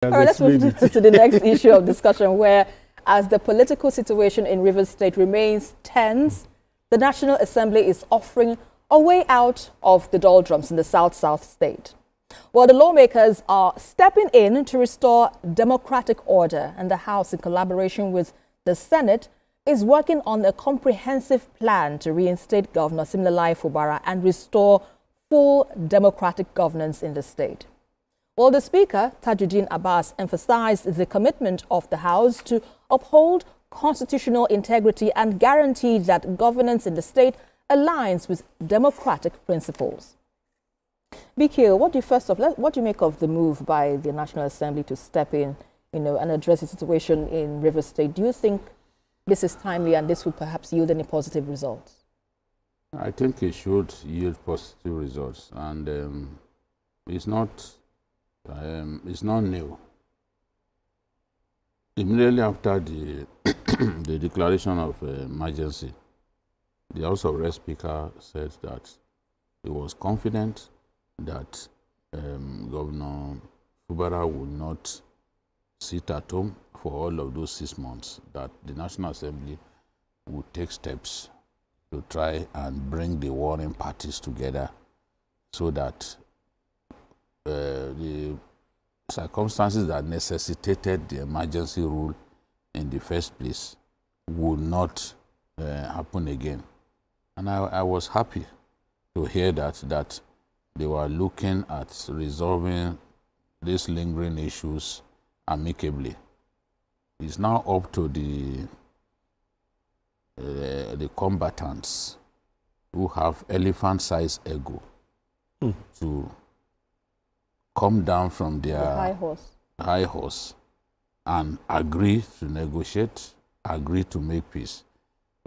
All right, let's move to the next issue of discussion, where as the political situation in Rivers State remains tense, the National Assembly is offering a way out of the doldrums in the South-South state. Well, the lawmakers are stepping in to restore democratic order, and the House, in collaboration with the Senate, is working on a comprehensive plan to reinstate Governor Siminalayi Fubara and restore full democratic governance in the state. Well, the Speaker, Tajudeen Abbas, emphasized the commitment of the House to uphold constitutional integrity and guarantee that governance in the state aligns with democratic principles. BK, what do you make of the move by the National Assembly to step in, and address the situation in Rivers State? Do you think this is timely and this would perhaps yield any positive results? I think it should yield positive results, and it's not new. Immediately after the the declaration of emergency, the House of Reps Speaker said that he was confident that Governor Fubara would not sit at home for all of those 6 months, that the National Assembly would take steps to try and bring the warring parties together so that the circumstances that necessitated the emergency rule in the first place would not happen again. And I was happy to hear that they were looking at resolving these lingering issues amicably. It's now up to the combatants who have elephant-sized ego to come down from their high horse and agree to negotiate, agree to make peace.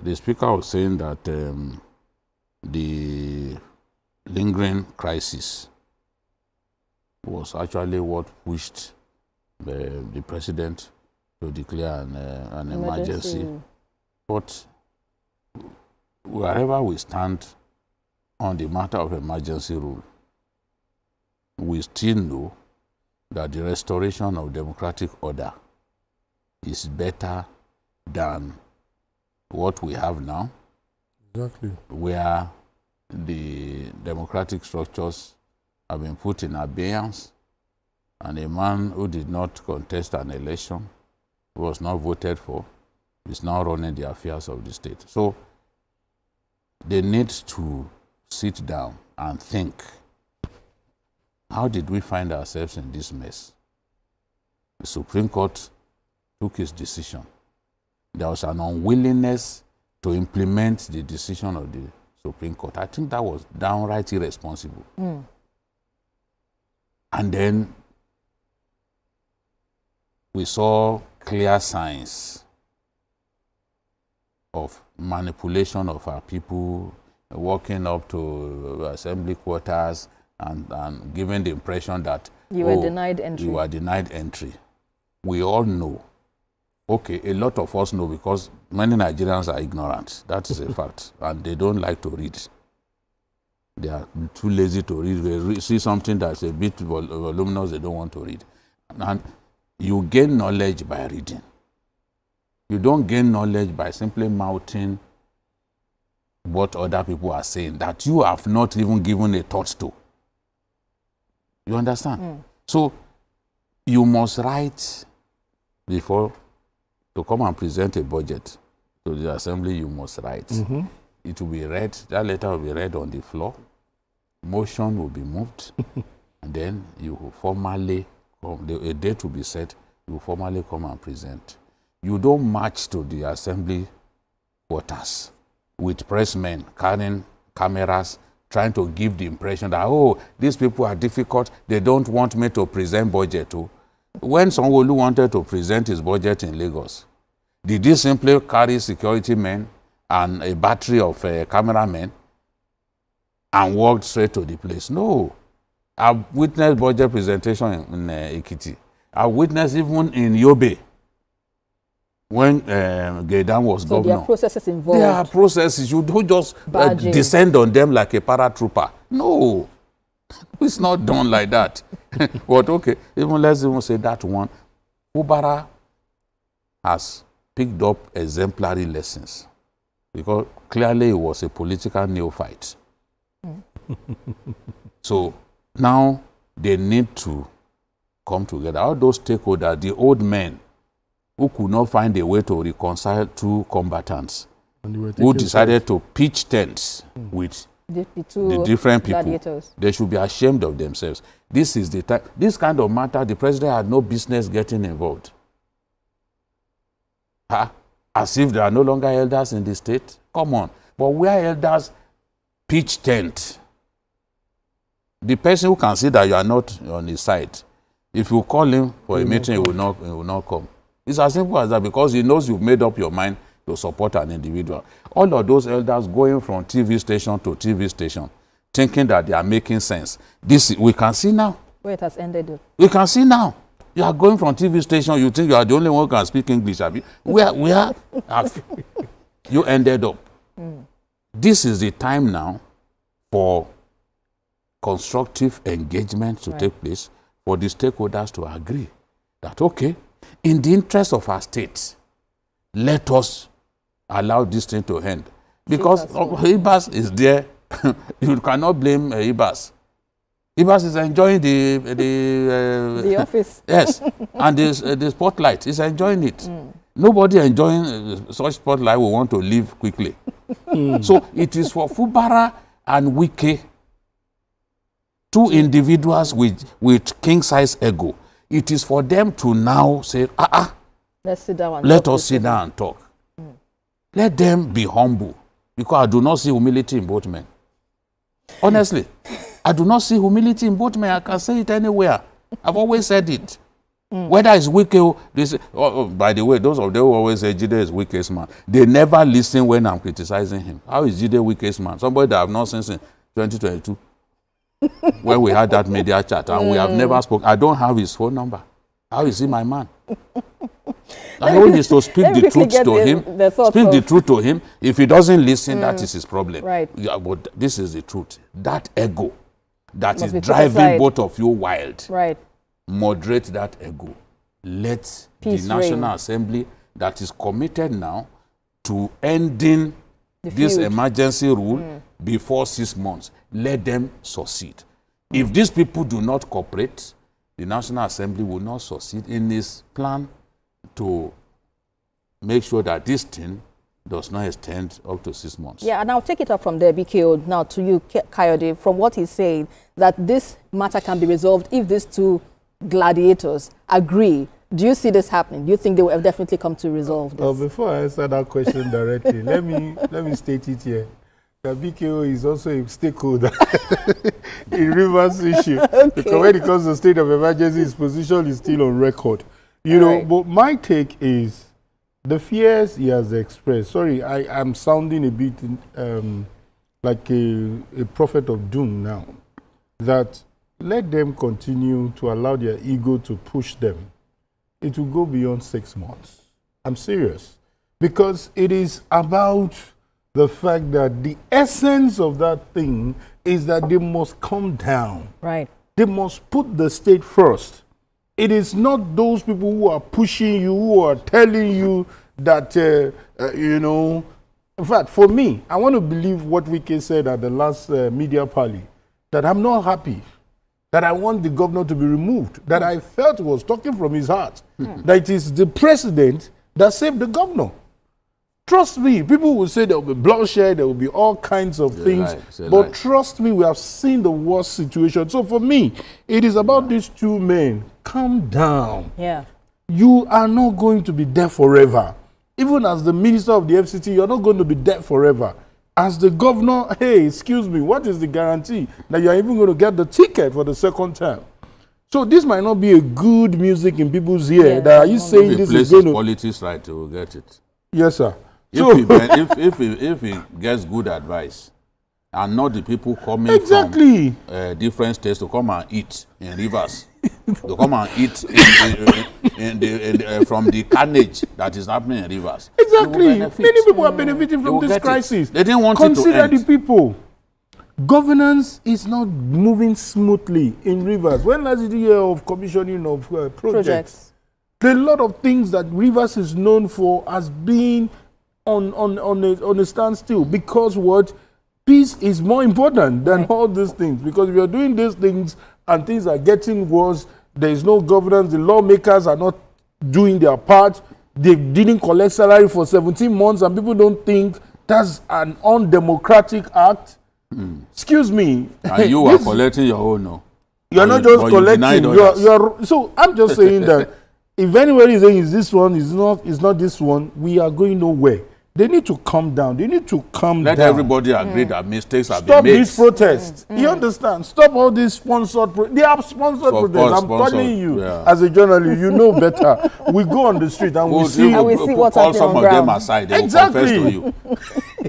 The Speaker was saying that the lingering crisis was actually what pushed the President to declare an emergency. But wherever we stand on the matter of emergency rule, we still know that the restoration of democratic order is better than what we have now. Exactly. Where the democratic structures have been put in abeyance, and a man who did not contest an election, who was not voted for, is now running the affairs of the state. So they need to sit down and think, how did we find ourselves in this mess? The Supreme Court took its decision. There was an unwillingness to implement the decision of the Supreme Court. I think that was downright irresponsible. And then we saw clear signs of manipulation of our people, walking up to assembly quarters and giving the impression that you were denied entry. You were denied entry. We all know. Okay, a lot of us know because many Nigerians are ignorant. That is a fact. And they don't like to read. They are too lazy to read. They see something that's a bit voluminous, they don't want to read. And you gain knowledge by reading. You don't gain knowledge by simply mouthing what other people are saying that you have not even given a thought to. You understand? So you must write before to come and present a budget to the assembly. You must write. It will be read. That letter will be read on the floor. Motion will be moved, and then you will formally come. A date will be set. You will formally come and present. You don't march to the assembly quarters with pressmen carrying cameras, trying to give the impression that, oh, these people are difficult, they don't want me to present budget too. When Sanwo-Olu wanted to present his budget in Lagos, did he simply carry security men and a battery of cameramen and walked straight to the place? No. I've witnessed budget presentation in Ekiti. I've witnessed even in Yobe when Gaydam was governor. There are processes involved. There are processes. You don't just descend on them like a paratrooper. No. It's not done like that. But okay, let's even say that one. Fubara has picked up exemplary lessons because clearly it was a political neophyte. So now they need to come together. All those stakeholders, the old men who could not find a way to reconcile two combatants, who decided to pitch tents with the different people, gladiators. They should be ashamed of themselves. This is the time. This kind of matter, the president had no business getting involved. As if there are no longer elders in the state. Come on. But where elders pitch tent, the person who can see that you are not on his side, if you call him for a meeting, he will not come. It's as simple as that, because he knows you've made up your mind to support an individual. All of those elders going from TV station to TV station, thinking that they are making sense. This we can see now. Where it has ended. We can see now. You are going from TV station, you think you are the only one who can speak English. Where have you ended up? This is the time now for constructive engagement to take place, for the stakeholders to agree that, okay, in the interest of our state, let us allow this thing to end. Because Abbas is there. You cannot blame Abbas. Abbas is enjoying the office. Yes, and the spotlight. He's enjoying it. Nobody enjoying such spotlight will want to leave quickly. So it is for Fubara and Wike, two individuals with king-size ego. It is for them to now say, let's sit down and let us sit down and talk. Let them be humble, because I do not see humility in both men. Honestly, I do not see humility in both men. I can say it anywhere. I've always said it. Whether it's Wike, by the way, those of them who always say Jide is Wike's man, they never listen when I'm criticizing him. How is Jide Wike's man? Somebody that I have not seen since 2022. When we had that media chat, and we have never spoken. I don't have his phone number. How is he my man? I only need to speak the truth to him. Speak the truth to him. If he doesn't listen, that is his problem. Right. Yeah, but this is the truth. That ego that is driving both of you wild. Right. Moderate that ego. Let the National Assembly that is committed now to ending this emergency rule before 6 months, let them succeed. If these people do not cooperate, the National Assembly will not succeed in its plan to make sure that this thing does not extend up to 6 months. Yeah, and I'll take it up from there, BKO, now to you, Kayode, from what he's saying, that this matter can be resolved if these two gladiators agree. Do you see this happening? Do you think they will definitely come to resolve this? Before I answer that question directly, let me state it here. The BKO is also a stakeholder in Rivers issue. Okay. Because when it comes to state of emergency, his position is still on record. You know, but my take is the fears he has expressed. Sorry, I am sounding a bit like a prophet of doom now. That let them continue to allow their ego to push them. It will go beyond 6 months. I'm serious. Because it is about the fact that the essence of that thing is that they must come down. Right. They must put the state first. It is not those people who are pushing you, who are telling you that, you know. In fact, for me, I want to believe what Wike said at the last media party, that I'm not happy, that I want the governor to be removed, that I felt was talking from his heart, that it is the president that saved the governor. Trust me, people will say there will be bloodshed, there will be all kinds of things, but trust me, we have seen the worst situation. So for me, it is about these two men. Calm down. Yeah. You are not going to be there forever. Even as the minister of the FCT, you're not going to be there forever. As the governor, hey, excuse me, what is the guarantee that you're even going to get the ticket for the second term? So this might not be a good music in people's ear. That are you saying this is going to... politics right to get it. Yes, sir. If he gets good advice, and not the people coming from different states to come and eat in rivers, to come and eat from the carnage that is happening in rivers. Exactly. Many people are benefiting from this crisis. They didn't want Consider it to end. the people. governance is not moving smoothly in Rivers. When last did you hear of commissioning of projects? There are a lot of things that Rivers is known for as being on a standstill, because what? Peace is more important than all these things. Because if you're doing these things and things are getting worse, there is no governance, the lawmakers are not doing their part, they didn't collect salary for 17 months, and people don't think that's an undemocratic act. Excuse me. And you are collecting your own, no? You're not just collecting. So I'm just saying that if anybody is saying is this one, is not this one, we are going nowhere. They need to calm down. They need to calm down. Let everybody agree that mistakes have been made. Stop these protests. You understand? Stop all these sponsored protests. They have sponsored protests. I'm telling you, as a journalist, you know better. We go on the street and we see what's happening on ground. Call some of them aside. They will confess to you.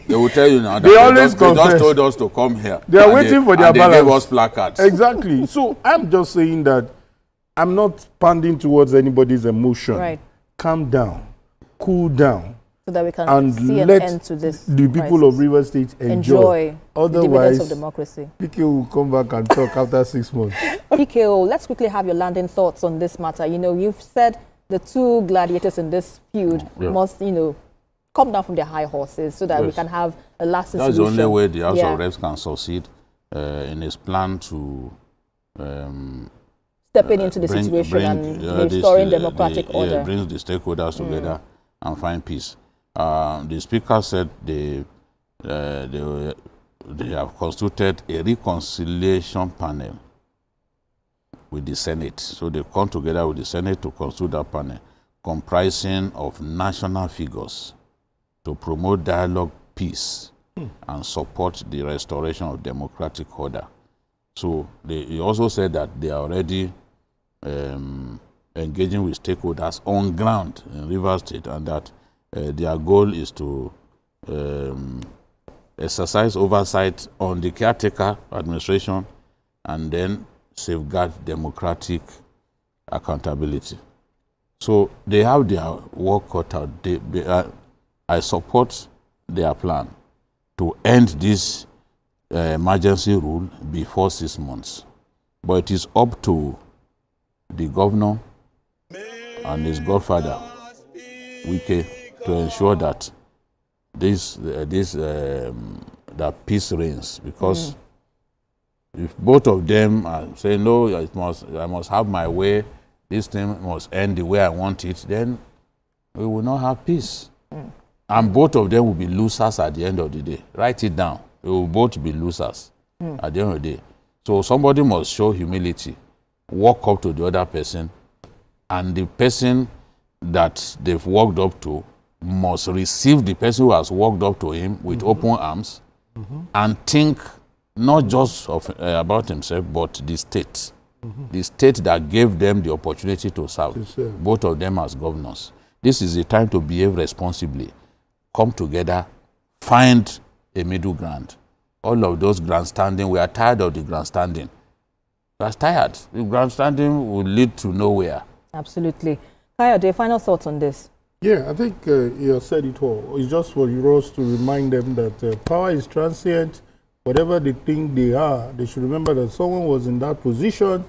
They will tell you now that they just told us to come here. They are waiting for their balance. They gave us placards. Exactly. So I'm just saying that I'm not pandering towards anybody's emotion. Right. Calm down. Cool down. So that we can see an end to this. The people of Rivers State enjoy. Otherwise, the dividends of democracy. PKO will come back and talk after 6 months. PKO, let's quickly have your landing thoughts on this matter. You know, you've said the two gladiators in this feud must, you know, come down from their high horses so that we can have a lasting solution. That's the only way the House of Reps can succeed in its plan to stepping into the situation and restoring democratic order. Brings the stakeholders together and find peace. The speaker said they have constituted a reconciliation panel with the Senate. So they come together with the Senate to constitute that panel, comprising of national figures to promote dialogue, peace, and support the restoration of democratic order. So he also said that they are already engaging with stakeholders on ground in Rivers State, and that their goal is to exercise oversight on the caretaker administration and then safeguard democratic accountability. So they have their work cut out. I support their plan to end this emergency rule before 6 months. But it is up to the governor and his godfather, Wike, to ensure that that peace reigns, because if both of them are saying no, I must have my way, this thing must end the way I want it, then we will not have peace. And both of them will be losers at the end of the day. Write it down. We will both be losers at the end of the day. So somebody must show humility, walk up to the other person, and the person that they've walked up to must receive the person who has walked up to him with open arms and think not just about himself, but the state. The state that gave them the opportunity to serve, both of them as governors. This is the time to behave responsibly, come together, find a middle ground. All of those grandstanding, we are tired of the grandstanding. We are tired. The grandstanding will lead to nowhere. Absolutely. Kayode, final thoughts on this? Yeah, I think you said it all. It's just for us to remind them that power is transient. Whatever they think they are, they should remember that someone was in that position,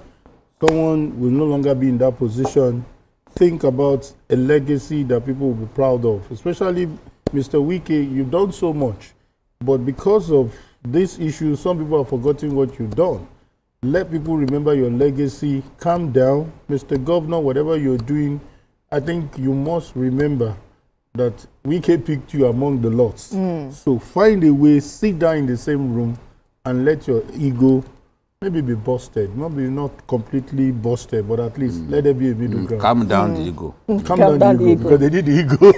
someone will no longer be in that position. Think about a legacy that people will be proud of, especially Mr. Wike. You've done so much, but because of this issue, some people have forgotten what you've done. Let people remember your legacy. Calm down, Mr. Governor, whatever you're doing, I think you must remember that Wike picked you among the lots. So find a way, sit down in the same room and let your ego maybe be busted. Maybe not completely busted, but at least let there be a middle ground. Calm down the ego. Calm down the ego, because they did the ego.